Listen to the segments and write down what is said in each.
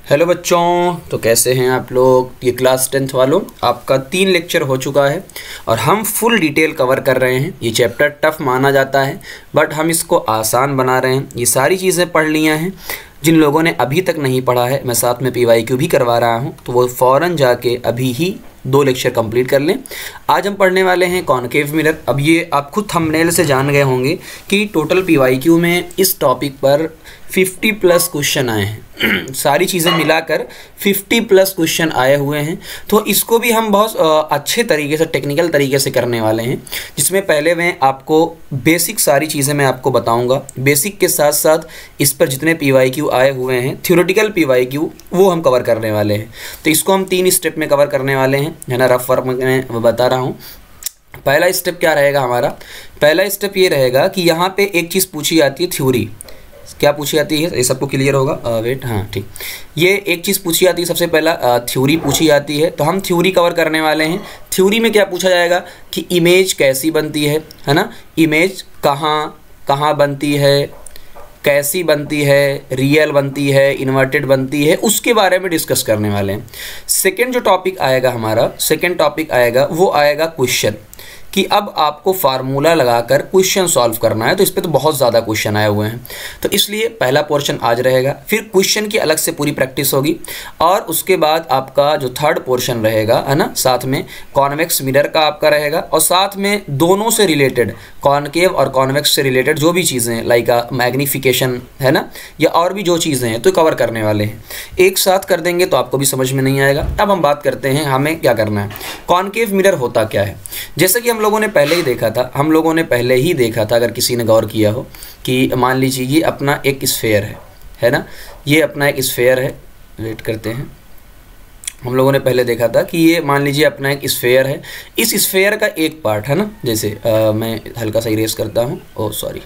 Hello बच्चों, तो कैसे हैं आप लोग। ये क्लास 10th वालों, आपका 3 लेक्चर हो चुका है और हम फुल डिटेल कवर कर रहे हैं। ये चैप्टर टफ माना जाता है बट हम इसको आसान बना रहे हैं। ये सारी चीज़ें पढ़ लिया हैं। जिन लोगों ने अभी तक नहीं पढ़ा है, मैं साथ में PYQ भी करवा रहा हूँ, तो वो फ़ौरन जाके अभी ही 2 लेक्चर कंप्लीट कर लें। आज हम पढ़ने वाले हैं कॉनकेव मिरर। अब ये आप खुद थंबनेल से जान गए होंगे कि टोटल PYQ में इस टॉपिक पर 50+ क्वेश्चन आए हैं। सारी चीज़ें मिलाकर 50+ क्वेश्चन आए हुए हैं। तो इसको भी हम बहुत अच्छे तरीके से, टेक्निकल तरीके से करने वाले हैं, जिसमें पहले मैं आपको बेसिक सारी चीज़ें मैं आपको बताऊंगा। बेसिक के साथ साथ इस पर जितने PYQ आए हुए हैं, थ्योरेटिकल PYQ, वो हम कवर करने वाले हैं। तो इसको हम 3 स्टेप में कवर करने वाले हैं, है ना। रफ वर्क में बता रहा हूँ। पहला स्टेप क्या रहेगा हमारा? पहला स्टेप ये रहेगा कि यहाँ पे एक चीज़ पूछी जाती है, थ्योरी। क्या पूछी जाती है, ये सबको क्लियर होगा। वेट, हाँ ठीक। ये एक चीज़ पूछी जाती है, सबसे पहला थ्योरी पूछी जाती है। तो हम थ्योरी कवर करने वाले हैं। थ्योरी में क्या पूछा जाएगा कि इमेज कैसी बनती है ना। इमेज कहाँ बनती है, कैसी बनती है, रियल बनती है, इन्वर्टेड बनती है, उसके बारे में डिस्कस करने वाले हैं। सेकेंड जो टॉपिक आएगा हमारा, सेकेंड टॉपिक आएगा, वो आएगा क्वेश्चन, कि अब आपको फार्मूला लगाकर क्वेश्चन सॉल्व करना है। तो इस पे तो बहुत ज़्यादा क्वेश्चन आए हुए हैं, तो इसलिए पहला पोर्शन आज रहेगा। फिर क्वेश्चन की अलग से पूरी प्रैक्टिस होगी और उसके बाद आपका जो थर्ड पोर्शन रहेगा, है ना, साथ में कॉन्वेक्स मिरर का आपका रहेगा और साथ में दोनों से रिलेटेड, कॉनकेव और कॉन्वेक्स से रिलेटेड जो भी चीज़ें हैं, लाइक मैग्नीफिकेशन, है ना, या और भी जो चीज़ें हैं, तो कवर करने वाले हैं। एक साथ कर देंगे तो आपको भी समझ में नहीं आएगा। अब हम बात करते हैं हमें क्या करना है। कॉनकेव मिरर होता क्या है? जैसे कि हम लोगों ने पहले ही देखा था, अगर किसी ने गौर किया हो, कि मान लीजिए ये अपना एक स्फेयर है ना, ये अपना एक स्फेयर है। वेट करते हैं, हम लोगों ने पहले देखा था कि ये मान लीजिए अपना एक स्फेयर है। इस स्फेयर का एक पार्ट है ना, जैसे मैं हल्का सा इरेज करता हूँ, ओह सॉरी,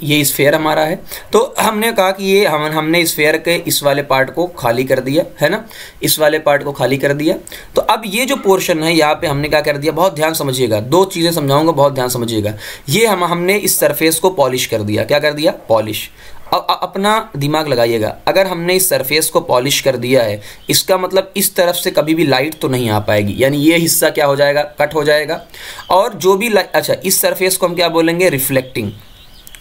ये स्फेयर हमारा है। तो हमने कहा कि ये हमने स्फेयर के इस वाले पार्ट को खाली कर दिया, है ना, इस वाले पार्ट को खाली कर दिया। तो अब ये जो पोर्शन है, यहाँ पे हमने क्या कर दिया, बहुत ध्यान समझिएगा, 2 चीज़ें समझाऊंगा, बहुत ध्यान समझिएगा। ये हमने इस सरफेस को पॉलिश कर दिया। क्या कर दिया? पॉलिश। अब अपना दिमाग लगाइएगा, अगर हमने इस सरफेस को पॉलिश कर दिया है, इसका मतलब इस तरफ से कभी भी लाइट तो नहीं आ पाएगी, यानी ये हिस्सा क्या हो जाएगा, कट हो जाएगा। और जो भी अच्छा, इस सरफेस को हम क्या बोलेंगे? रिफ्लेक्टिंग।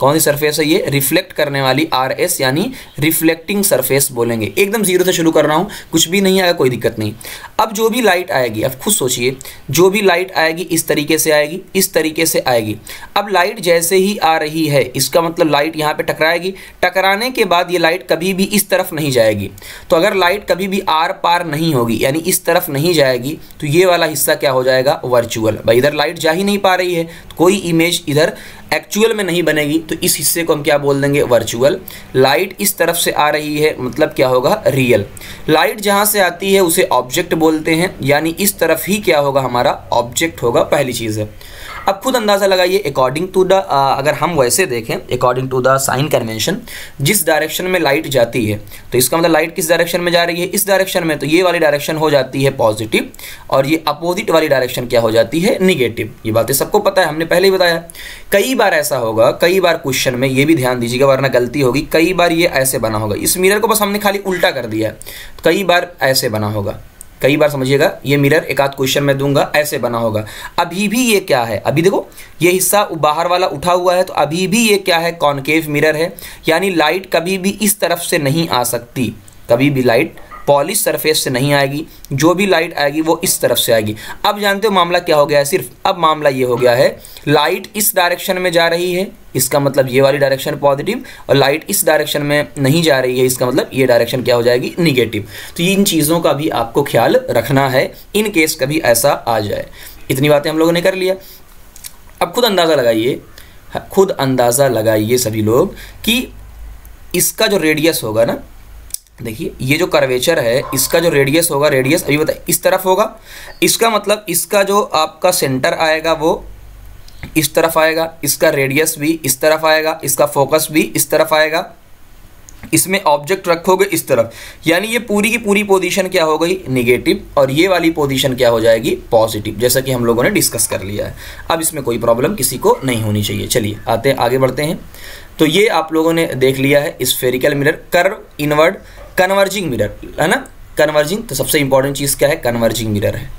कौन सी सरफेस है ये? रिफ्लेक्ट करने वाली, RS यानी रिफ्लेक्टिंग सरफेस बोलेंगे। एकदम जीरो से शुरू कर रहा हूँ, कुछ भी नहीं आएगा, कोई दिक्कत नहीं। अब जो भी लाइट आएगी, अब खुद सोचिए, जो भी लाइट आएगी इस तरीके से आएगी, इस तरीके से आएगी। अब लाइट जैसे ही आ रही है, इसका मतलब लाइट यहाँ पे टकराएगी। टकराने के बाद ये लाइट कभी भी इस तरफ नहीं जाएगी। तो अगर लाइट कभी भी आर पार नहीं होगी, यानी इस तरफ नहीं जाएगी, तो ये वाला हिस्सा क्या हो जाएगा? वर्चुअल। भाई इधर लाइट जा ही नहीं पा रही है, तो कोई इमेज इधर एक्चुअल में नहीं बनेगी, तो इस हिस्से को हम क्या बोल देंगे? वर्चुअल। लाइट इस तरफ से आ रही है, मतलब क्या होगा? रियल। लाइट जहाँ से आती है उसे ऑब्जेक्ट बोलते हैं, यानी इस तरफ ही क्या होगा? हमारा ऑब्जेक्ट होगा। पहली चीज़ है। अब खुद अंदाज़ा लगाइए, अकॉर्डिंग टू द, अगर हम वैसे देखें, according to the sign convention, जिस डायरेक्शन में लाइट जाती है, तो इसका मतलब लाइट किस डायरेक्शन में जा रही है? इस डायरेक्शन में। तो ये वाली डायरेक्शन हो जाती है पॉजिटिव और ये अपोजिट वाली डायरेक्शन क्या हो जाती है? निगेटिव। ये बातें सबको पता है, हमने पहले ही बताया। कई बार ऐसा होगा, कई बार क्वेश्चन में, ये भी ध्यान दीजिएगा वरना गलती होगी, कई बार ये ऐसे बना होगा। इस मिरर को बस हमने खाली उल्टा कर दिया है, कई बार ऐसे बना होगा। कई बार समझिएगा, ये मिरर एक आध क्वेश्चन में दूंगा, ऐसे बना होगा। अभी भी ये क्या है? अभी देखो, ये हिस्सा बाहर वाला उठा हुआ है, तो अभी भी ये क्या है? कॉनकेव मिरर है, यानी लाइट कभी भी इस तरफ से नहीं आ सकती। कभी भी लाइट पॉलिश सरफेस से नहीं आएगी, जो भी लाइट आएगी वो इस तरफ से आएगी। अब जानते हो मामला क्या हो गया है? सिर्फ अब मामला ये हो गया है, लाइट इस डायरेक्शन में जा रही है, इसका मतलब ये वाली डायरेक्शन पॉजिटिव, और लाइट इस डायरेक्शन में नहीं जा रही है, इसका मतलब ये डायरेक्शन क्या हो जाएगी? निगेटिव। तो इन चीज़ों का भी आपको ख्याल रखना है, इन केस कभी ऐसा आ जाए। इतनी बातें हम लोगों ने कर लिया। अब खुद अंदाज़ा लगाइए सभी लोग, कि इसका जो रेडियस होगा ना, देखिए ये जो कर्वेचर है, इसका जो रेडियस होगा, रेडियस अभी बताइए इस तरफ होगा। इसका मतलब इसका जो आपका सेंटर आएगा वो इस तरफ आएगा, इसका रेडियस भी इस तरफ आएगा, इसका फोकस भी इस तरफ आएगा। इसमें ऑब्जेक्ट रखोगे इस तरफ, यानी ये पूरी की पूरी पोजीशन क्या हो गई, निगेटिव, और ये वाली पोजीशन क्या हो जाएगी, पॉजिटिव, जैसा कि हम लोगों ने डिस्कस कर लिया है। अब इसमें कोई प्रॉब्लम किसी को नहीं होनी चाहिए। चलिए आते हैं, आगे बढ़ते हैं। तो ये आप लोगों ने देख लिया है spherical mirror, curve, inward, converging mirror, है ना। कन्वर्जिंग, तो सबसे इंपॉर्टेंट चीज़ क्या है, कन्वर्जिंग मिरर है।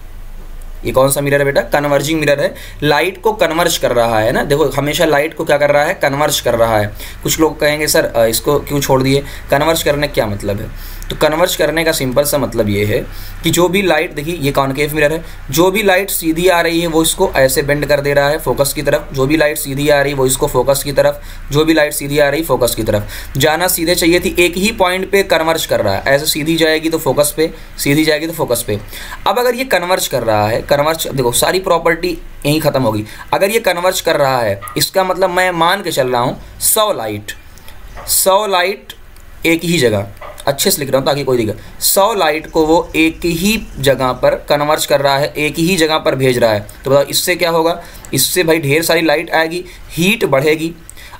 ये कौन सा मिरर है बेटा, कन्वर्जिंग मिरर है। लाइट को कन्वर्ज कर रहा है ना, देखो हमेशा लाइट को क्या कर रहा है, कन्वर्ज कर रहा है। कुछ लोग कहेंगे सर इसको क्यों छोड़ दिए, कन्वर्ज करने क्या मतलब है। तो कन्वर्ज करने का सिंपल सा मतलब ये है कि जो भी लाइट, देखिए ये कॉनकेव मिरर है, जो भी लाइट सीधी आ रही है वो इसको ऐसे बेंड कर दे रहा है फोकस की तरफ, जो भी लाइट सीधी आ रही है वो इसको फोकस की तरफ, जो भी लाइट सीधी आ रही है फोकस की तरफ। जाना सीधे चाहिए थी, एक ही पॉइंट पे कन्वर्ज कर रहा है, ऐसे सीधी जाएगी तो फोकस पे, सीधी जाएगी तो फोकस पे। अब अगर ये कन्वर्ज कर रहा है, कन्वर्ज देखो सारी प्रॉपर्टी यहीं खत्म होगी। अगर ये कन्वर्ज कर रहा है, इसका मतलब मैं मान के चल रहा हूँ 100 लाइट एक ही जगह, अच्छे से लिख रहा हूँ ताकि कोई दिक्कत, 100 लाइट को वो एक ही जगह पर कन्वर्ज कर रहा है, एक ही जगह पर भेज रहा है। तो बताओ इससे क्या होगा, इससे भाई ढेर सारी लाइट आएगी, हीट बढ़ेगी,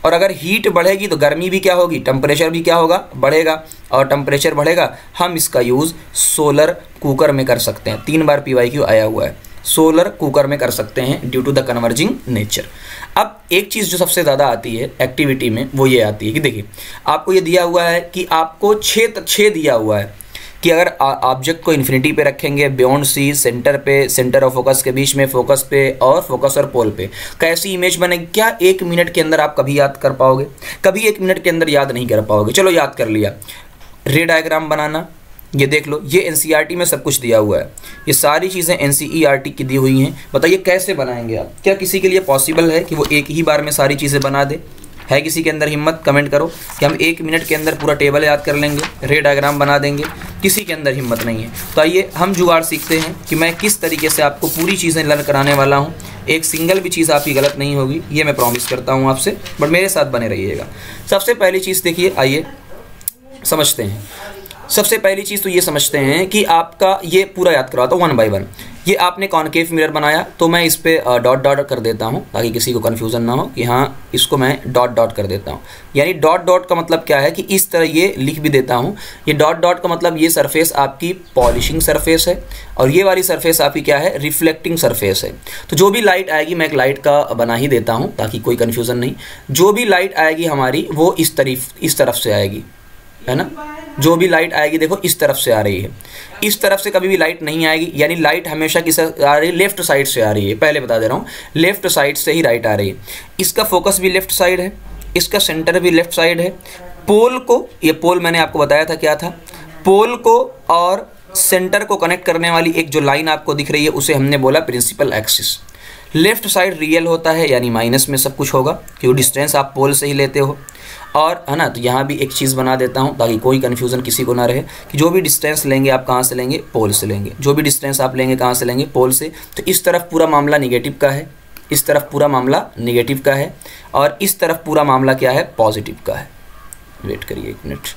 और अगर हीट बढ़ेगी तो गर्मी भी क्या होगी, टेम्परेचर भी क्या होगा, बढ़ेगा, और टेम्परेचर बढ़ेगा। हम इसका यूज़ सोलर कुकर में कर सकते हैं, 3 बार PYQ आया हुआ है, सोलर कुकर में कर सकते हैं due to the converging nature. अब एक चीज़ जो सबसे ज़्यादा आती है एक्टिविटी में वो ये आती है कि देखिए आपको ये दिया हुआ है कि आपको 6 दिया हुआ है कि अगर ऑब्जेक्ट को इन्फिनिटी पे रखेंगे, बियॉन्ड सी, सेंटर पे, सेंटर ऑफ फोकस के बीच में, फोकस पे, और फोकस और पोल पे, कैसी इमेज बनेगी। क्या 1 मिनट के अंदर आप कभी याद कर पाओगे, कभी 1 मिनट के अंदर याद नहीं कर पाओगे। चलो याद कर लिया, रे डायग्राम बनाना, ये देख लो, ये NCERT में सब कुछ दिया हुआ है, ये सारी चीज़ें NCERT की दी हुई हैं। बताइए कैसे बनाएंगे आप, क्या किसी के लिए पॉसिबल है कि वो एक ही बार में सारी चीज़ें बना दे, है किसी के अंदर हिम्मत, कमेंट करो कि हम 1 मिनट के अंदर पूरा टेबल याद कर लेंगे, रे डायग्राम बना देंगे। किसी के अंदर हिम्मत नहीं है। तो आइए हम जुगाड़ सीखते हैं कि मैं किस तरीके से आपको पूरी चीज़ें लर्न कराने वाला हूँ। एक सिंगल भी चीज़ आपकी गलत नहीं होगी, ये मैं प्रॉमिस करता हूँ आपसे, बट मेरे साथ बने रहिएगा। सबसे पहली चीज़ देखिए, आइए समझते हैं। सबसे पहली चीज़ तो ये समझते हैं कि आपका ये पूरा याद करवाता हूँ 1 बाय 1। ये आपने कॉनकेव मिरर बनाया, तो मैं इस पर डॉट डॉट कर देता हूँ ताकि किसी को कन्फ्यूज़न ना हो कि हाँ इसको मैं डॉट डॉट कर देता हूँ। यानी डॉट डॉट का मतलब क्या है कि इस तरह ये लिख भी देता हूँ। ये डॉट डॉट का मतलब ये सरफेस आपकी पॉलिशिंग सरफेस है, और ये वाली सरफेस आपकी क्या है, रिफ्लेक्टिंग सरफेस है। तो जो भी लाइट आएगी, मैं एक लाइट का बना ही देता हूँ ताकि कोई कन्फ्यूज़न नहीं। जो भी लाइट आएगी हमारी वो इस तरफ से आएगी, है ना। जो भी लाइट आएगी देखो इस तरफ से आ रही है, इस तरफ से कभी भी लाइट नहीं आएगी। यानी लाइट हमेशा किस आ रही है, लेफ्ट साइड से आ रही है। पहले बता दे रहा हूँ, लेफ्ट साइड से ही लाइट आ रही है। इसका फोकस भी लेफ्ट साइड है, इसका सेंटर भी लेफ्ट साइड है। पोल को, ये पोल मैंने आपको बताया था क्या था, पोल को और सेंटर को कनेक्ट करने वाली एक जो लाइन आपको दिख रही है उसे हमने बोला principal axis. Left side real होता है, यानी माइनस में सब कुछ होगा, क्योंकि डिस्टेंस आप पोल से ही लेते हो, और है ना। तो यहाँ भी एक चीज़ बना देता हूँ ताकि कोई कन्फ्यूज़न किसी को ना रहे कि जो भी डिस्टेंस लेंगे आप कहाँ से लेंगे, पोल से लेंगे। जो भी डिस्टेंस आप लेंगे कहाँ से लेंगे, पोल से। तो इस तरफ पूरा मामला निगेटिव का है, इस तरफ पूरा मामला निगेटिव का है, और इस तरफ पूरा मामला क्या है, पॉजिटिव का है। वेट करिए 1 मिनट,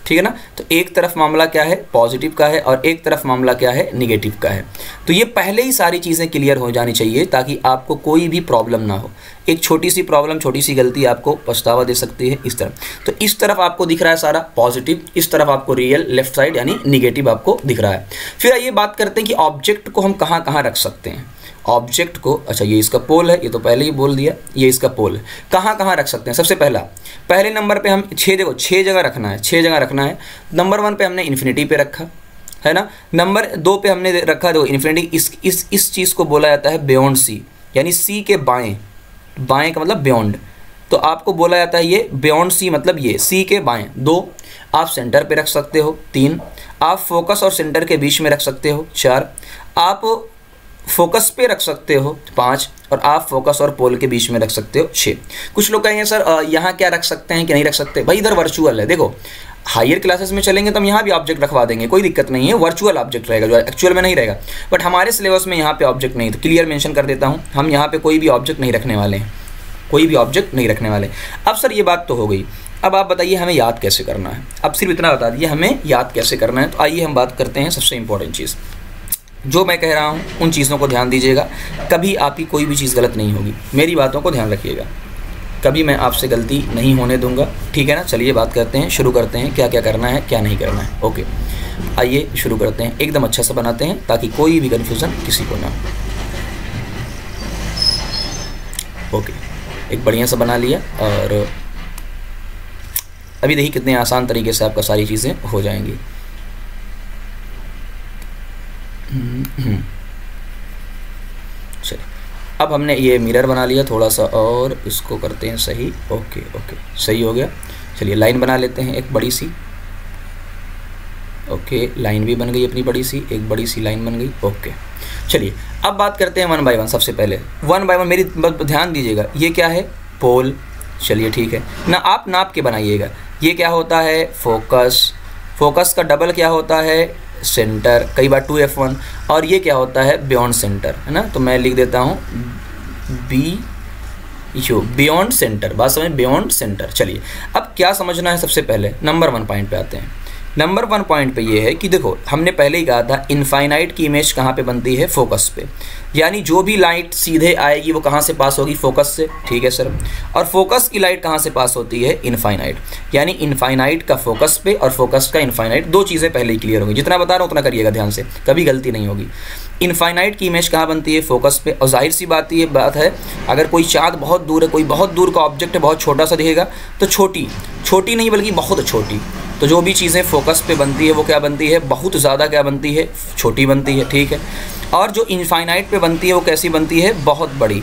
ठीक है ना। तो एक तरफ मामला क्या है, पॉजिटिव का है, और एक तरफ मामला क्या है, निगेटिव का है। तो ये पहले ही सारी चीज़ें क्लियर हो जानी चाहिए ताकि आपको कोई भी प्रॉब्लम ना हो। एक छोटी सी प्रॉब्लम, छोटी सी गलती आपको पछतावा दे सकती है। इस तरफ, तो इस तरफ आपको दिख रहा है सारा पॉजिटिव, इस तरफ आपको रियल, लेफ्ट साइड यानी निगेटिव आपको दिख रहा है। फिर आइए बात करते हैं कि ऑब्जेक्ट को हम कहाँ कहाँ रख सकते हैं। ऑब्जेक्ट को, अच्छा ये इसका पोल है, ये तो पहले ही बोल दिया, ये इसका पोल है। कहाँ कहाँ रख सकते हैं, सबसे पहले नंबर पे हम 6 जगह रखना है, 6 जगह रखना है। नंबर 1 पे हमने इन्फिनिटी पे रखा है ना। नंबर 2 पे हमने रखा, देखो इन्फिनिटी, इस चीज़ को बोला जाता है बियॉन्ड सी, यानी सी के बाएं, बाएं का मतलब बियॉन्ड। तो आपको बोला जाता है ये बियॉन्ड सी, मतलब ये सी के बाएं। 2 आप सेंटर पे रख सकते हो, 3 आप फोकस और सेंटर के बीच में रख सकते हो, 4 आप फोकस पे रख सकते हो, 5 और आप फोकस और पोल के बीच में रख सकते हो, 6। कुछ लोग कहेंगे सर यहाँ क्या रख सकते हैं कि नहीं रख सकते। भाई इधर वर्चुअल है, देखो हायर क्लासेस में चलेंगे तो हम यहाँ भी ऑब्जेक्ट रखवा देंगे, कोई दिक्कत नहीं है। वर्चुअल ऑब्जेक्ट रहेगा जो एक्चुअल में नहीं रहेगा, बट हमारे सिलेबस में यहाँ पे ऑब्जेक्ट नहीं। तो क्लियर मेंशन कर देता हूँ, हम यहाँ पे कोई भी ऑब्जेक्ट नहीं रखने वाले हैं, कोई भी ऑब्जेक्ट नहीं रखने वाले। अब सर ये बात तो हो गई, अब आप बताइए हमें याद कैसे करना है। अब सिर्फ इतना बता दिए हमें याद कैसे करना है। तो आइए हम बात करते हैं सबसे इंपॉर्टेंट चीज़, जो मैं कह रहा हूँ उन चीज़ों को ध्यान दीजिएगा, कभी आपकी कोई भी चीज़ गलत नहीं होगी, मेरी बातों को ध्यान रखिएगा। कभी मैं आपसे गलती नहीं होने दूंगा, ठीक है ना। चलिए बात करते हैं, शुरू करते हैं, क्या क्या करना है क्या नहीं करना है। ओके, आइए शुरू करते हैं, एकदम अच्छा सा बनाते हैं ताकि कोई भी कन्फ्यूज़न किसी को ना हो। ओके, एक बढ़िया सा बना लिया और अभी देखिए कितने आसान तरीके से आपका सारी चीज़ें हो जाएंगी। चलिए, अब हमने ये मिरर बना लिया थोड़ा सा और इसको करते हैं सही। ओके ओके, सही हो गया। चलिए लाइन बना लेते हैं एक बड़ी सी। ओके, लाइन भी बन गई अपनी बड़ी सी, एक बड़ी सी लाइन बन गई। ओके, चलिए अब बात करते हैं 1 बाय 1। सबसे पहले 1 बाय 1 मेरी ध्यान दीजिएगा, ये क्या है? पोल। चलिए ठीक है ना, आप नाप के बनाइएगा। ये क्या होता है? फोकस। फोकस का डबल क्या होता है? सेंटर, कई बार 2F1। और ये क्या होता है? बियॉन्ड सेंटर, है ना। तो मैं लिख देता हूँ बियॉन्ड सेंटर। बात समझ, बियॉन्ड सेंटर। चलिए अब क्या समझना है, सबसे पहले नंबर 1 पॉइंट पे आते हैं। नंबर 1 पॉइंट पे ये है कि देखो, हमने पहले ही कहा था इनफाइनाइट की इमेज कहाँ पे बनती है? फोकस पे। यानी जो भी लाइट सीधे आएगी वो कहाँ से पास होगी? फोकस से, ठीक है सर। और फोकस की लाइट कहाँ से पास होती है? इनफाइनाइट। यानी इनफाइनाइट का फोकस पे और फोकस का इनफाइनाइट, दो चीज़ें पहले ही क्लियर होंगी। जितना बता रहा हूँ उतना करिएगा ध्यान से, कभी गलती नहीं होगी। इनफाइनाइट की इमेज कहाँ बनती है? फोकस पे। और जाहिर सी बात है, अगर कोई चाँद बहुत दूर है, कोई बहुत दूर का ऑब्जेक्ट है, बहुत छोटा सा दिखेगा, तो छोटी नहीं बल्कि बहुत छोटी। तो जो भी चीज़ें फोकस पे बनती है वो क्या बनती है? बहुत ज़्यादा क्या बनती है? छोटी बनती है, ठीक है। और जो इनफाइनाइट पे बनती है वो कैसी बनती है? बहुत बड़ी।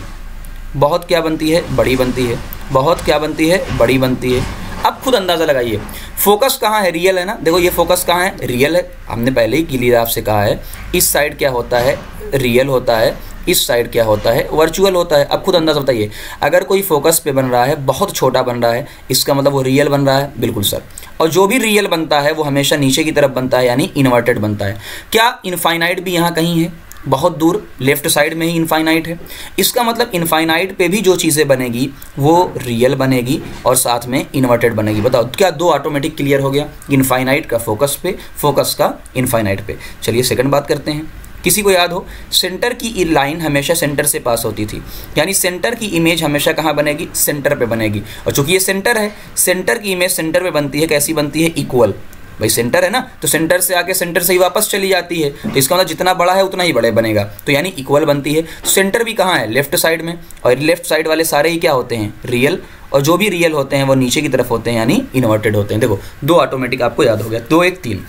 बहुत क्या बनती है? बड़ी बनती है। बहुत क्या बनती है? बड़ी बनती है। अब खुद अंदाज़ा लगाइए, फोकस कहाँ है? रियल है ना। देखो ये फोकस कहाँ है? रियल है। हमने पहले ही क्लियर आपसे कहा है, इस साइड क्या होता है? रियल होता है। इस साइड क्या होता है? वर्चुअल होता है। अब खुद अंदाज़ा बताइए, अगर कोई फोकस पे बन रहा है, बहुत छोटा बन रहा है, इसका मतलब वो रियल बन रहा है। बिल्कुल सर। और जो भी रियल बनता है वो हमेशा नीचे की तरफ बनता है, यानी इन्वर्टेड बनता है। क्या इनफाइनाइट भी यहाँ कहीं है? बहुत दूर लेफ्ट साइड में ही इनफाइनाइट है। इसका मतलब इनफाइनाइट पे भी जो चीज़ें बनेगी वो रियल बनेगी और साथ में इन्वर्टेड बनेगी। बताओ क्या दो ऑटोमेटिक क्लियर हो गया? इनफाइनाइट का फोकस पे, फोकस का इनफाइनाइट पे। चलिए सेकंड बात करते हैं। किसी को याद हो, सेंटर की लाइन हमेशा सेंटर से पास होती थी, यानी सेंटर की इमेज हमेशा कहाँ बनेगी? सेंटर पे बनेगी। और चूंकि ये सेंटर है, सेंटर की इमेज सेंटर पे बनती है। कैसी बनती है? इक्वल। भाई सेंटर है ना, तो सेंटर से आके सेंटर से ही वापस चली जाती है, तो इसका मतलब जितना बड़ा है उतना ही बड़े बनेगा, तो यानी इक्वल बनती है। तो सेंटर भी कहाँ है? लेफ्ट साइड में। और लेफ्ट साइड वाले सारे ही क्या होते हैं? रियल। और जो भी रियल होते हैं वो नीचे की तरफ होते हैं, यानी इन्वर्टेड होते हैं। देखो दो ऑटोमेटिक आपको याद हो गया, 2 1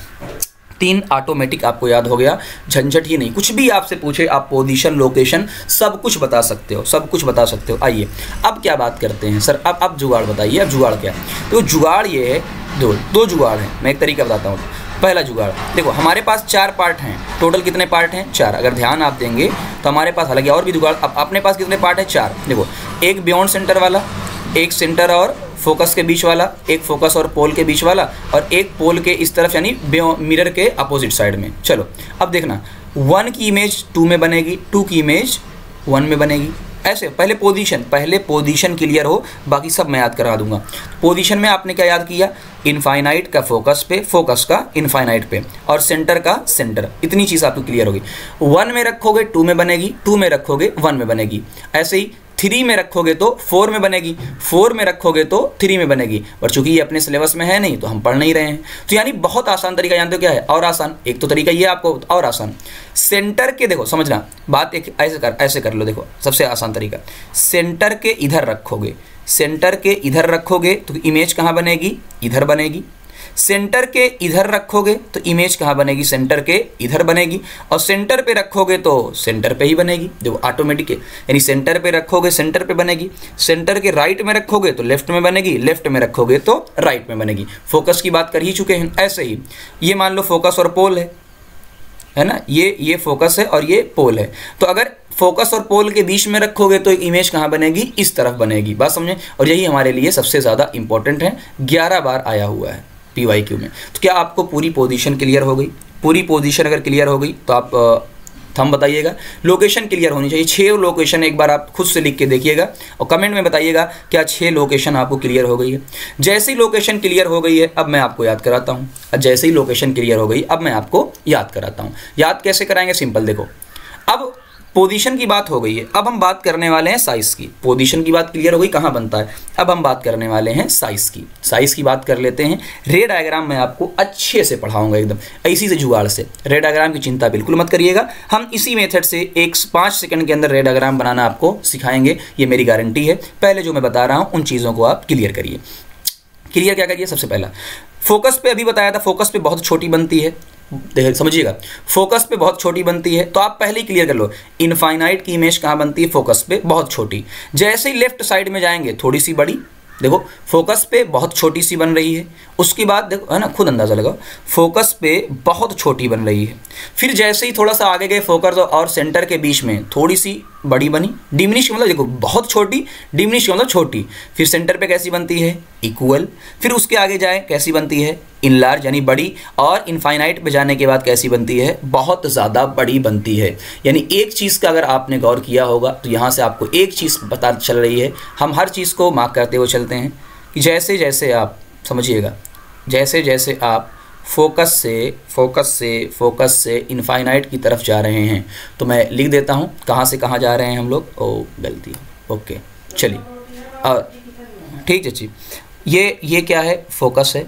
3 ऑटोमेटिक आपको याद हो गया। झंझट ही नहीं, कुछ भी आपसे पूछे आप पोजीशन, लोकेशन सब कुछ बता सकते हो, सब कुछ बता सकते हो। आइए अब क्या बात करते हैं सर, अब जुगाड़ बताइए। अब जुगाड़ क्या? तो जुगाड़ ये है, दो जुगाड़ हैं। मैं एक तरीका बताता हूँ। पहला जुगाड़ देखो, हमारे पास 4 पार्ट हैं। टोटल कितने पार्ट हैं? 4। अगर ध्यान आप देंगे तो हमारे पास, हालांकि और भी जुगाड़, अब अपने पास कितने पार्ट हैं? 4। देखो, एक बियॉन्ड सेंटर वाला, एक सेंटर और फोकस के बीच वाला, एक फोकस और पोल के बीच वाला, और एक पोल के इस तरफ यानी मिरर के अपोजिट साइड में। चलो अब देखना, 1 की इमेज 2 में बनेगी, 2 की इमेज 1 में बनेगी। ऐसे पहले पोजीशन क्लियर हो, बाकी सब मैं याद करा दूंगा। पोजीशन में आपने क्या याद किया? इनफाइनाइट का फोकस पे, फोकस का इनफाइनाइट पे, और सेंटर का सेंटर। इतनी चीज़ आपको क्लियर होगी। 1 में रखोगे 2 में बनेगी, 2 में रखोगे 1 में बनेगी। ऐसे ही 3 में रखोगे तो 4 में बनेगी, 4 में रखोगे तो 3 में बनेगी। पर चूंकि ये अपने सिलेबस में है नहीं तो हम पढ़ नहीं रहे हैं। तो यानी बहुत आसान तरीका, जानते हो क्या है? और आसान एक तो तरीका ये आपको, और आसान सेंटर के, देखो समझना बात, एक ऐसे कर लो। देखो सबसे आसान तरीका, सेंटर के इधर रखोगे, सेंटर के इधर रखोगे तो इमेज कहाँ बनेगी? इधर बनेगी। सेंटर के इधर रखोगे तो इमेज कहाँ बनेगी? सेंटर के इधर बनेगी। और सेंटर पे रखोगे तो सेंटर पे ही बनेगी। देखो ऑटोमेटिक है, यानी सेंटर पे रखोगे सेंटर पे बनेगी, सेंटर के राइट में रखोगे तो लेफ्ट में बनेगी, लेफ्ट में रखोगे तो राइट में बनेगी। फोकस की बात कर ही चुके हैं। ऐसे ही ये मान लो फोकस और पोल है ना, ये फोकस है और ये पोल है। तो अगर फोकस और पोल के बीच में रखोगे तो इमेज कहाँ बनेगी? इस तरफ बनेगी। बात समझे? और यही हमारे लिए सबसे ज़्यादा इंपॉर्टेंट है, 11 बार आया हुआ है PYQ में। तो क्या आपको पूरी पोजीशन क्लियर हो गई? पूरी पोजीशन अगर क्लियर हो गई तो आप थंब बताइएगा। लोकेशन क्लियर होनी चाहिए, 6 लोकेशन एक बार आप खुद से लिख के देखिएगा और कमेंट में बताइएगा क्या 6 लोकेशन आपको क्लियर हो गई है। जैसे ही लोकेशन क्लियर हो गई है अब मैं आपको याद कराता हूँ। जैसे ही लोकेशन क्लियर हो गई अब मैं आपको याद कराता हूँ। याद कैसे कराएंगे? सिंपल, देखो अब पोजीशन की बात हो गई है, अब हम बात करने वाले हैं साइज़ की। पोजीशन की बात क्लियर हो गई कहाँ बनता है, अब हम बात करने वाले हैं साइज़ की। साइज़ की बात कर लेते हैं। रे डायग्राम मैं आपको अच्छे से पढ़ाऊंगा, एकदम ऐसी से जुगाड़ से। रे डायग्राम की चिंता बिल्कुल मत करिएगा, हम इसी मेथड से 5 सेकंड के अंदर रे डायग्राम बनाना आपको सिखाएंगे, ये मेरी गारंटी है। पहले जो मैं बता रहा हूँ उन चीज़ों को आप क्लियर करिए। क्लियर क्या करिए, सबसे पहला फोकस पे अभी बताया था, फोकस पे बहुत छोटी बनती है, समझिएगा, फोकस पे बहुत छोटी बनती है। तो आप पहले ही क्लियर कर लो, इनफाइनाइट की इमेज कहाँ बनती है, फोकस पे बहुत छोटी। जैसे ही लेफ्ट साइड में जाएंगे थोड़ी सी बड़ी, देखो फोकस पे बहुत छोटी सी बन रही है, उसके बाद देखो है ना, खुद अंदाज़ा लगाओ, फोकस पे बहुत छोटी बन रही है। फिर जैसे ही थोड़ा सा आगे गए फोकस और सेंटर के बीच में थोड़ी सी बड़ी बनी, डिमिनिश मतलब देखो बहुत छोटी, डिमिनिश मतलब छोटी। फिर सेंटर पे कैसी बनती है, इक्वल। फिर उसके आगे जाए कैसी बनती है, इनलार्ज यानी बड़ी। और इनफाइनाइट पे जाने के बाद कैसी बनती है, बहुत ज़्यादा बड़ी बनती है। यानी एक चीज़ का अगर आपने गौर किया होगा तो यहाँ से आपको एक चीज़ पता चल रही है, हम हर चीज़ को मार्क करते हुए चलते हैं कि जैसे जैसे आप समझिएगा, जैसे जैसे आप फोकस से इनफाइनाइट की तरफ जा रहे हैं, तो मैं लिख देता हूँ कहाँ से कहाँ जा रहे हैं हम लोग। ओ गलती, ओके चलिए, और ठीक है जी, ये क्या है, फोकस है,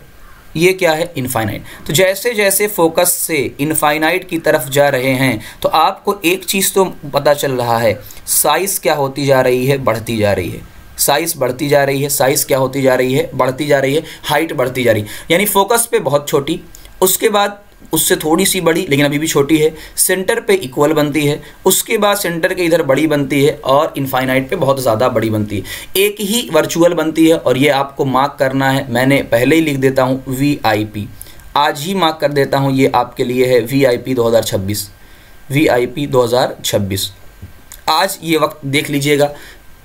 ये क्या है, इनफाइनाइट। तो जैसे जैसे फोकस से इनफाइनाइट की तरफ जा रहे हैं तो आपको एक चीज़ तो पता चल रहा है, साइज़ क्या होती जा रही है, बढ़ती जा रही है। साइज़ बढ़ती जा रही है, साइज़ क्या होती जा रही है, बढ़ती जा रही है, हाइट बढ़ती जा रही है। यानी फोकस पे बहुत छोटी, उसके बाद उससे थोड़ी सी बड़ी लेकिन अभी भी छोटी है, सेंटर पे इक्वल बनती है, उसके बाद सेंटर के इधर बड़ी बनती है, और इनफाइनाइट पे बहुत ज़्यादा बड़ी बनती है। एक ही वर्चुअल बनती है, और ये आपको मार्क करना है। मैंने पहले ही लिख देता हूँ VIP, आज ही मार्क कर देता हूँ, ये आपके लिए है VIP 2026, VIP 2026। आज ये वक्त देख लीजिएगा,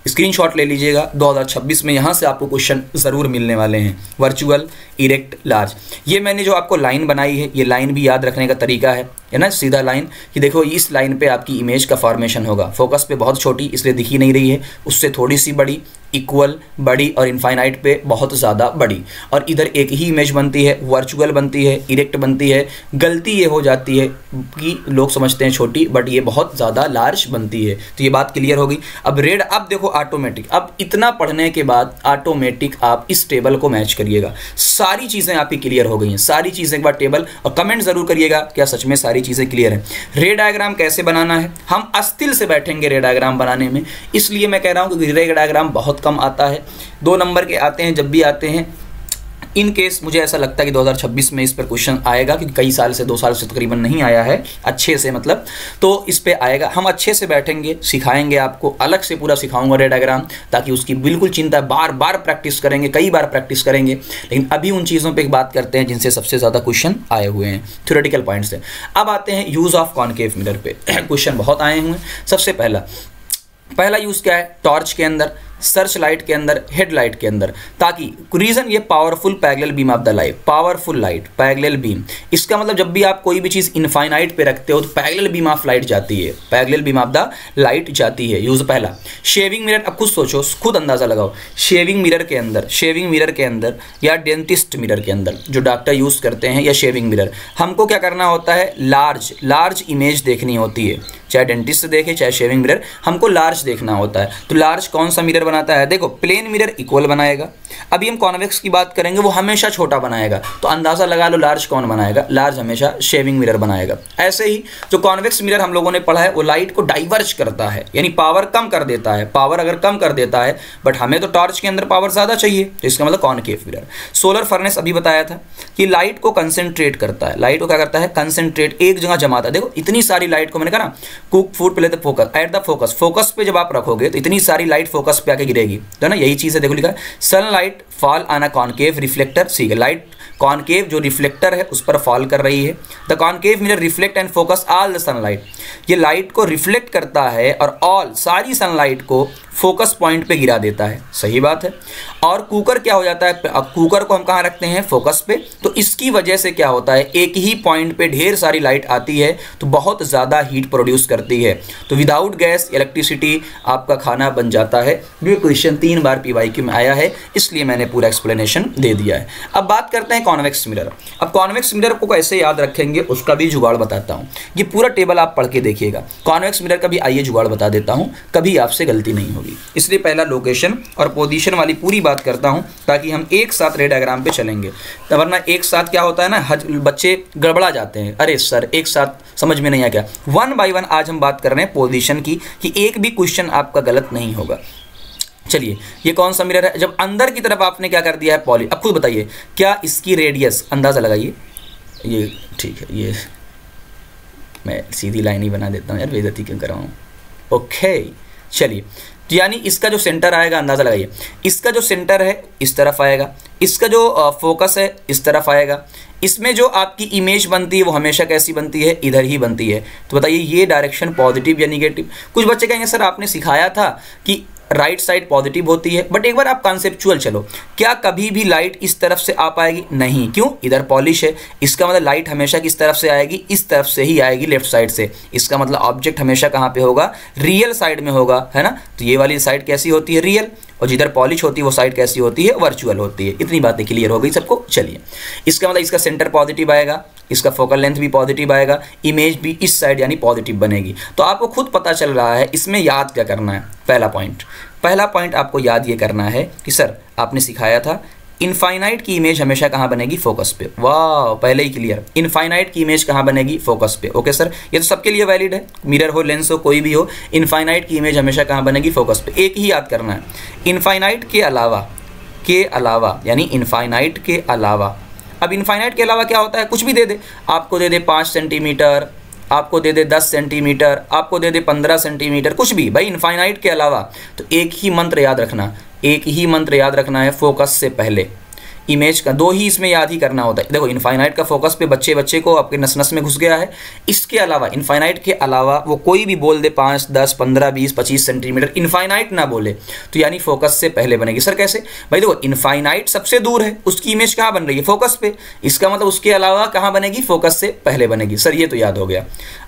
स्क्रीनशॉट ले लीजिएगा। 2026 में यहाँ से आपको क्वेश्चन ज़रूर मिलने वाले हैं, वर्चुअल, इरेक्ट, लार्ज। ये मैंने जो आपको लाइन बनाई है, ये लाइन भी याद रखने का तरीका है ना, सीधा लाइन, कि देखो इस लाइन पे आपकी इमेज का फॉर्मेशन होगा। फोकस पे बहुत छोटी इसलिए दिख ही नहीं रही है, उससे थोड़ी सी बड़ी, इक्वल, बड़ी, और इनफाइनाइट पे बहुत ज़्यादा बड़ी। और इधर एक ही इमेज बनती है, वर्चुअल बनती है, इरेक्ट बनती है। गलती ये हो जाती है कि लोग समझते हैं छोटी, बट ये बहुत ज़्यादा लार्ज बनती है। तो ये बात क्लियर हो गई। अब रेड, अब देखो ऑटोमेटिक, अब इतना पढ़ने के बाद ऑटोमेटिक आप इस टेबल को मैच करिएगा। सारी चीज़ें आपकी क्लियर हो गई हैं, सारी चीज़ें एक बार टेबल, और कमेंट ज़रूर करिएगा क्या सच में सारी चीज़ें क्लियर हैं। रे डायग्राम कैसे बनाना है, हम अस्थिल से बैठेंगे रे डायग्राम बनाने में, इसलिए मैं कह रहा हूँ कि रे डायग्राम बहुत कम आता है, 2 नंबर के आते हैं जब भी आते हैं। इन केस मुझे ऐसा लगता है कि 2026 में इस पर क्वेश्चन आएगा, क्योंकि कई साल से, 2 साल से तकरीबन नहीं आया है अच्छे से, मतलब तो इस पे आएगा। हम अच्छे से बैठेंगे, सिखाएंगे आपको, अलग से पूरा सिखाऊंगा रे डायग्राम, ताकि उसकी बिल्कुल चिंता, बार बार प्रैक्टिस करेंगे, कई बार प्रैक्टिस करेंगे। लेकिन अभी उन चीज़ों पर बात करते हैं जिनसे सबसे ज़्यादा क्वेश्चन आए हुए हैं, थ्योरेटिकल पॉइंट से। अब आते हैं यूज़ ऑफ कॉनकेव मिरर पे। क्वेश्चन बहुत आए हुए हैं। सबसे पहला यूज़ क्या है, टॉर्च के अंदर, सर्च लाइट के अंदर, हेडलाइट के अंदर, ताकि रीजन ये powerful parallel beam of the light, powerful light, parallel beam. इसका मतलब जब भी आप कोई भी चीज़ इनफाइनाइट पे रखते हो तो पैरेलल बीम ऑफ लाइट जाती है, parallel beam of the light जाती है। यूज़ पहला। शेविंग मिरर, अब खुद सोचो, खुद अंदाज़ा लगाओ, शेविंग मिरर के अंदर या डेंटिस्ट मिरर के अंदर जो डॉक्टर यूज़ करते हैं, या शेविंग मिरर, हमको क्या करना होता है, लार्ज इमेज देखनी होती है। चाहे डेंटिस्ट से देखे चाहे शेविंग मिरर, हमको लार्ज देखना होता है। तो लार्ज कौन सा मिरर बनाता है, देखो प्लेन मिरर इक्वल बनाएगा। अभी हम कॉन्वेक्स की बात करेंगे, वो हमेशा छोटा बनाएगा। तो अंदाज़ा लगा लो लार्ज कौन बनाएगा, लार्ज हमेशा शेविंग मिरर बनाएगा। ऐसे ही जो कॉन्वेक्स मिरर हम लोगों ने पढ़ा है, वो लाइट को डाइवर्ज करता है, यानी पावर कम कर देता है। पावर अगर कम कर देता है, बट हमें तो टॉर्च के अंदर पावर ज़्यादा चाहिए, तो इसका मतलब कॉनकेव मिरर। सोलर फर्नेस अभी बताया था कि लाइट को कंसेंट्रेट करता है, लाइट को क्या करता है, कंसेंट्रेट, एक जगह जमाता है। देखो इतनी सारी लाइट को, मैंने कहा ना, कुक फूड पहले तो फोकस, एट द फोकस पे जब आप रखोगे तो इतनी सारी लाइट फोकस पे आके गिरेगी, तो ना यही चीज़ है। देखो लिखा है sunlight fall on a concave reflector, see light concave जो रिफ्लेक्टर है उस पर फॉल कर रही है। The concave mirror reflect and focus all the sunlight, ये लाइट को रिफ्लेक्ट करता है और ऑल, सारी सनलाइट को फोकस पॉइंट पे गिरा देता है, सही बात है। और कुकर क्या हो जाता है, कुकर को हम कहाँ रखते हैं, फोकस पे। तो इसकी वजह से क्या होता है, एक ही पॉइंट पे ढेर सारी लाइट आती है तो बहुत ज़्यादा हीट प्रोड्यूस करती है। तो विदाउट गैस इलेक्ट्रिसिटी आपका खाना बन जाता है। ये क्वेश्चन 3 बार PYQ में आया है, इसलिए मैंने पूरा एक्सप्लेनेशन दे दिया है। अब बात करते हैं कॉन्वेक्स मिरर। अब कॉन्वेक्स मिरर को कैसे याद रखेंगे उसका भी जुगाड़ बताता हूँ। ये पूरा टेबल आप पढ़ के देखिएगा। कॉन्वेक्स मिरर का भी आइए जुगाड़ बता देता हूँ, कभी आपसे गलती नहीं होगी। इसलिए पहला लोकेशन और पोजीशन वाली पूरी बात करता हूँ ताकि हम एक साथ रे डायग्राम पे चलेंगे। वरना एक साथ क्या होता है ना, बच्चे गड़बड़ा जाते हैं, अरे सर एक साथ समझ में नहीं आ गया। 1 बाय 1 आज हम बात कर रहे हैं पोजीशन की, कि एक भी क्वेश्चन आपका गलत नहीं होगा। चलिए, ये कौन सा मिरर है, जब अंदर की तरफ आपने क्या कर दिया है, पॉली। अब खुद बताइए क्या इसकी रेडियस, अंदाज़ा लगाइए। ये ठीक है, ये मैं सीधी लाइन ही बना देता हूँ यार, बेइज्जती क्यों कराऊँ। ओके चलिए, तो यानी इसका जो सेंटर आएगा, अंदाज़ा लगाइए, इसका जो सेंटर है इस तरफ आएगा, इसका जो फोकस है इस तरफ आएगा। इसमें जो आपकी इमेज बनती है वो हमेशा कैसी बनती है, इधर ही बनती है। तो बताइए ये डायरेक्शन पॉजिटिव या निगेटिव। कुछ बच्चे कहेंगे सर आपने सिखाया था कि राइट साइड पॉजिटिव होती है, बट एक बार आप कॉन्सेप्चुअल चलो, क्या कभी भी लाइट इस तरफ से आ पाएगी, नहीं। क्यों, इधर पॉलिश है, इसका मतलब लाइट हमेशा किस तरफ से आएगी, इस तरफ से ही आएगी, लेफ्ट साइड से। इसका मतलब ऑब्जेक्ट हमेशा कहाँ पे होगा, रियल साइड में होगा, है ना। तो ये वाली साइड कैसी होती है, रियल, और जिधर पॉलिश होती है वो साइड कैसी होती है, वर्चुअल होती है। इतनी बातें क्लियर हो गई सबको। चलिए, इसका मतलब इसका सेंटर पॉजिटिव आएगा, इसका फोकल लेंथ भी पॉजिटिव आएगा, इमेज भी इस साइड यानी पॉजिटिव बनेगी। तो आपको खुद पता चल रहा है इसमें याद क्या करना है। पहला पॉइंट आपको याद ये करना है कि सर आपने सिखाया था इनफाइनाइट की इमेज हमेशा कहाँ बनेगी, फोकस पे। वाह, पहले ही क्लियर। इनफाइनाइट की इमेज कहाँ बनेगी, फोकस पे। ओके सर, ये तो सबके लिए वैलिड है, मिरर हो, लेंस हो, कोई भी हो। इनफाइनाइट की इमेज हमेशा कहाँ बनेगी, फोकस पे। एक ही याद करना है, इनफाइनाइट के अलावा यानी इनफाइनाइट के अलावा। अब इनफाइनाइट के अलावा क्या होता है, कुछ भी दे दे, आपको दे दे 5 सेंटीमीटर, आपको दे दे 10 सेंटीमीटर, आपको दे दे 15 सेंटीमीटर, कुछ भी भाई इनफाइनाइट के अलावा। तो एक ही मंत्र याद रखना है, फोकस से पहले इमेज का। 2 ही इसमें याद ही करना होता है। देखो, इनफाइनाइट का फोकस पे बच्चे को आपके नस नस में घुस गया है। इसके अलावा, इनफाइनाइट के अलावा वो कोई भी बोल दे 5, 10, 15, 20, 25 सेंटीमीटर, इनफाइनाइट ना बोले तो यानी फोकस से पहले बनेगी। सर कैसे भाई, देखो इनफाइनाइट सबसे दूर है, उसकी इमेज कहाँ बन रही है, फोकस पे। इसका मतलब उसके अलावा कहाँ बनेगी, फोकस से पहले बनेगी। सर ये तो याद हो गया।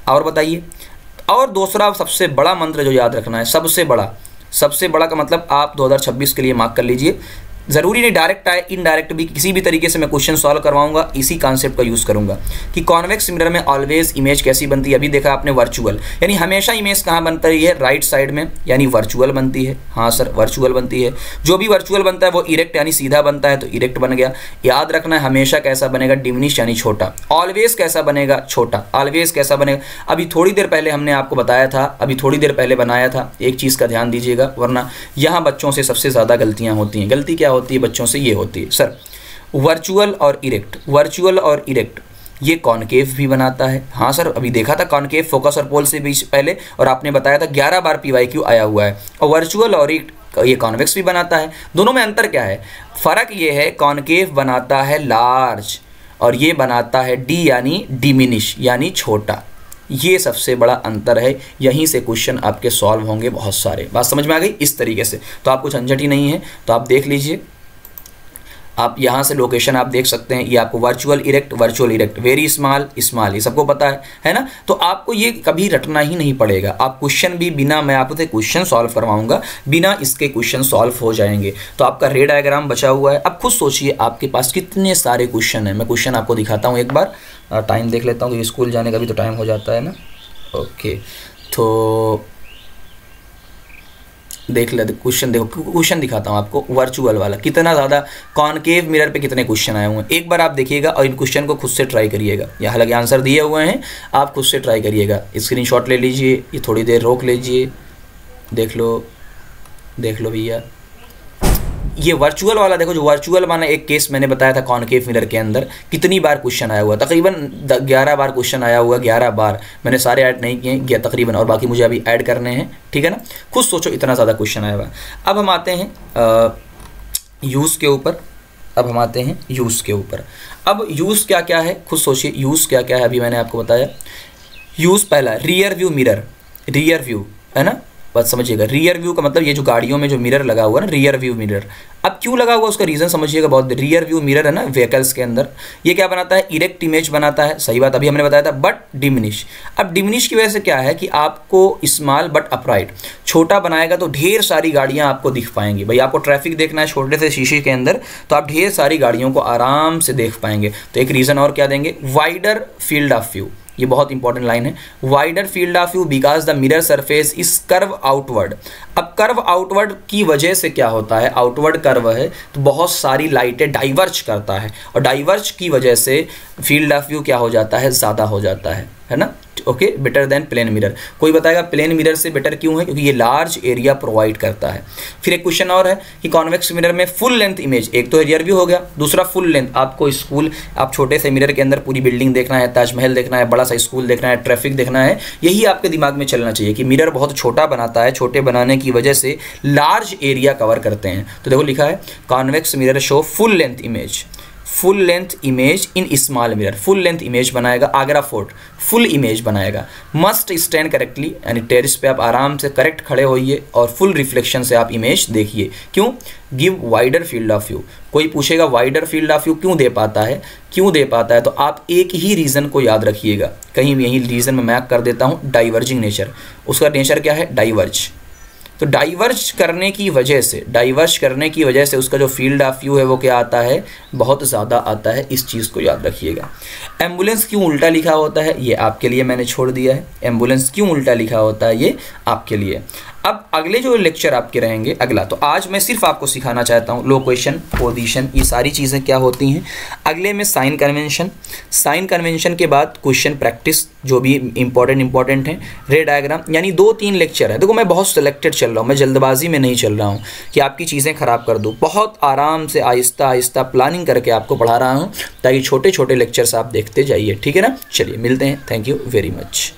और बताइए, और दूसरा सबसे बड़ा मंत्र जो याद रखना है, सबसे बड़ा का मतलब आप 2026 के लिए मार्क कर लीजिए। ज़रूरी नहीं डायरेक्ट आए, इनडायरेक्ट भी किसी भी तरीके से मैं क्वेश्चन सॉल्व करवाऊंगा, इसी कॉन्सेप्ट का यूज़ करूंगा कि कॉन्वेक्स मिरर में ऑलवेज इमेज कैसी बनती है। अभी देखा आपने वर्चुअल, यानी हमेशा इमेज कहाँ बनती है, राइट साइड में, यानी वर्चुअल बनती है। हाँ सर, वर्चुअल बनती है। जो भी वर्चुअल बनता है वो इरेक्ट यानी सीधा बनता है, तो इरेक्ट बन गया। याद रखना है हमेशा कैसा बनेगा, डिमिनिश यानी छोटा। ऑलवेज कैसा बनेगा, छोटा। ऑलवेज कैसा बनेगा, अभी थोड़ी देर पहले हमने आपको बताया था, अभी थोड़ी देर पहले बनाया था। एक चीज़ का ध्यान दीजिएगा, वरना यहाँ बच्चों से सबसे ज़्यादा गलतियाँ होती हैं। गलती क्या होती है बच्चों से, ये होती है सर वर्चुअल और इरेक्ट ये कॉनकेव भी बनाता है। हाँ सर, अभी देखा था कॉनकेव फोकस और पोल से बीच पहले, और आपने बताया था 11 बार PYQ आया हुआ है। और वर्चुअल और ये कॉन्वेक्स भी बनाता है। दोनों में अंतर क्या है, फ़र्क ये है कॉनकेव बनाता है लार्ज और ये बनाता है डी यानी डिमिनिश यानी छोटा। ये सबसे बड़ा अंतर है। यहीं से क्वेश्चन आपके सॉल्व होंगे बहुत सारे। बात समझ में आ गई, इस तरीके से। तो आपको झंझट ही नहीं है, तो आप देख लीजिए। आप यहाँ से लोकेशन आप देख सकते हैं, ये आपको वर्चुअल इरेक्ट, वेरी स्मॉल, ये सबको पता है ना। तो आपको ये कभी रटना ही नहीं पड़ेगा। आप क्वेश्चन भी बिना, मैं आपसे क्वेश्चन सॉल्व करवाऊंगा, बिना इसके क्वेश्चन सॉल्व हो जाएंगे। तो आपका रे डायग्राम बचा हुआ है। अब खुद सोचिए आपके पास कितने सारे क्वेश्चन हैं। मैं क्वेश्चन आपको दिखाता हूँ एक बार, टाइम देख लेता हूँ कि स्कूल जाने का भी तो टाइम हो जाता है ना। ओके, तो देख ले क्वेश्चन, देखो क्वेश्चन दिखाता हूँ आपको वर्चुअल वाला। कितना ज़्यादा कॉनकेव मिरर पे कितने क्वेश्चन आए हुए हैं, एक बार आप देखिएगा और इन क्वेश्चन को खुद से ट्राई करिएगा। यहाँ हालांकि आंसर दिए हुए हैं, आप खुद से ट्राई करिएगा। स्क्रीनशॉट ले लीजिए, ये थोड़ी देर रोक लीजिए, देख लो भैया। ये वर्चुअल वाला देखो, जो वर्चुअल वाला एक केस मैंने बताया था कॉनकेव मिरर के अंदर कितनी बार क्वेश्चन आया हुआ, तकरीबन 11 बार क्वेश्चन आया हुआ। 11 बार मैंने सारे ऐड नहीं किए तकरीबन, और बाकी मुझे अभी ऐड करने हैं, ठीक है ना। खुद सोचो इतना ज़्यादा क्वेश्चन आया हुआ। अब हम आते हैं यूज़ के ऊपर। अब यूज़ क्या क्या है, खुद सोचिए यूज़ क्या क्या है। अभी मैंने आपको बताया यूज़, पहला rear view mirror, rear view है ना, बस समझिएगा। रियर व्यू का मतलब ये जो गाड़ियों में जो मिरर लगा हुआ है ना, रियर व्यू मिरर, अब क्यों लगा हुआ उसका रीज़न समझिएगा बहुत। रियर व्यू मिरर है ना व्हीकल्स के अंदर, ये क्या बनाता है, इरेक्ट इमेज बनाता है, सही बात अभी हमने बताया था, बट डिमिनिश। अब डिमिनिश की वजह से क्या है कि आपको स्मॉल बट अपराइट, छोटा बनाएगा तो ढेर सारी गाड़ियां आपको दिख पाएंगी। भाई आपको ट्रैफिक देखना है छोटे से शीशे के अंदर, तो आप ढेर सारी गाड़ियों को आराम से देख पाएंगे। तो एक रीज़न और क्या देंगे, वाइडर फील्ड ऑफ व्यू, ये बहुत इंपॉर्टेंट लाइन है, wider field of view because the mirror surface is curve outward. अब कर्व आउटवर्ड की वजह से क्या होता है, आउटवर्ड कर्व है तो बहुत सारी लाइटें डाइवर्ज करता है, और डाइवर्ज की वजह से फील्ड ऑफ व्यू क्या हो जाता है, ज़्यादा हो जाता है ना। Okay, better than plain mirror. कोई बताएगा प्लेन मिरर से बेटर क्यों है, क्योंकि ये लार्ज एरिया प्रोवाइड करता है। फिर एक क्वेश्चन और है कि कॉन्वेक्स मिरर में फुल लेंथ इमेज, एक तो रियर व्यू हो गया, दूसरा फुल लेंथ, आपको स्कूल, आप छोटे से मिरर के अंदर पूरी बिल्डिंग देखना है, ताजमहल देखना है, बड़ा सा स्कूल देखना है, ट्रैफिक देखना है, यही आपके दिमाग में चलना चाहिए कि मिरर बहुत छोटा बनाता है, छोटे बनाने की वजह से लार्ज एरिया कवर करते हैं। तो देखो लिखा है convex mirror show full length image, full length image in small mirror, full length image बनाएगा। आगरा फोर्ट फुल इमेज बनाएगा। मस्ट स्टैंड करेक्टली, यानी टेरिस पे आप आराम से करेक्ट खड़े होइए और फुल रिफ्लेक्शन से आप इमेज देखिए। क्यों, give wider field of view. कोई पूछेगा वाइडर फील्ड ऑफ व्यू क्यों दे पाता है, क्यों दे पाता है, तो आप एक ही रीज़न को याद रखिएगा, कहीं भी यही रीज़न में मैप कर देता हूँ, डाइवर्जिंग नेचर। उसका नेचर क्या है, डाइवर्ज। तो डाइवर्ज करने की वजह से उसका जो फील्ड ऑफ व्यू है वो क्या आता है, बहुत ज़्यादा आता है। इस चीज़ को याद रखिएगा। एम्बुलेंस क्यों उल्टा लिखा होता है, ये आपके लिए मैंने छोड़ दिया है। एम्बुलेंस क्यों उल्टा लिखा होता है, ये आपके लिए। अब अगले जो लेक्चर आपके रहेंगे अगला, तो आज मैं सिर्फ आपको सिखाना चाहता हूँ लोकेशन, पोजीशन, ये सारी चीज़ें क्या होती हैं। अगले में साइन कन्वेंशन, साइन कन्वेंशन के बाद क्वेश्चन प्रैक्टिस जो भी इंपॉर्टेंट हैं, रे डायग्राम, यानी 2-3 लेक्चर है। देखो मैं बहुत सिलेक्टेड चल रहा हूँ, मैं जल्दबाजी में नहीं चल रहा हूँ कि आपकी चीज़ें ख़राब कर दूँ। बहुत आराम से आहिस्ता आहिस्ता प्लानिंग करके आपको पढ़ा रहा हूँ ताकि छोटे छोटे लेक्चर्स आप देखते जाइए, ठीक है ना। चलिए मिलते हैं, थैंक यू वेरी मच।